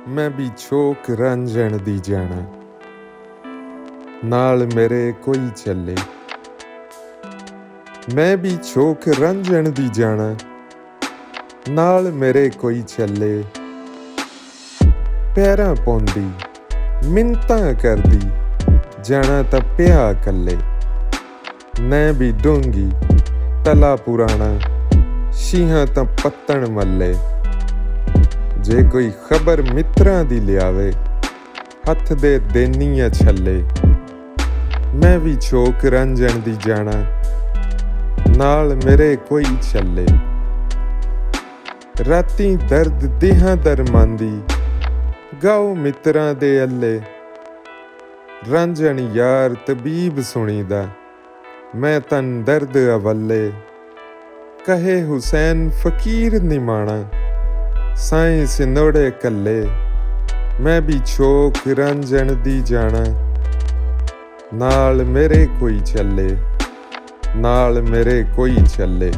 मैं भी छोक रंजन दी जाना, नाल मेरे कोई चले। मैं भी छोक रंजन दी जाना, नाल मेरे कोई चले। पैरां पौंदी मिन्नतां करदी, जाना तां पिया कल्ले। मैं भी डूंगी तला पुराना, शीहां तां पत्तण मल्ले। जे कोई खबर मित्रां दी लियावे, हत्थ दे देनियां छल्ले। मैं भी छोक रंजन दी जाना, नाल मेरे कोई छल्ले। रातीं दर्द देहां दरमांदी, गाओ मित्रां दे अल्ले। रंजन यार तबीब सुणीदा, मैं तन दर्द अवल्ले। कहे हुसैन फकीर निमाणा, साईं सिंदोड़े कल्ले। मैं भी छोक रंजन दी जाना, नाल मेरे कोई चले। नाल मेरे कोई चले।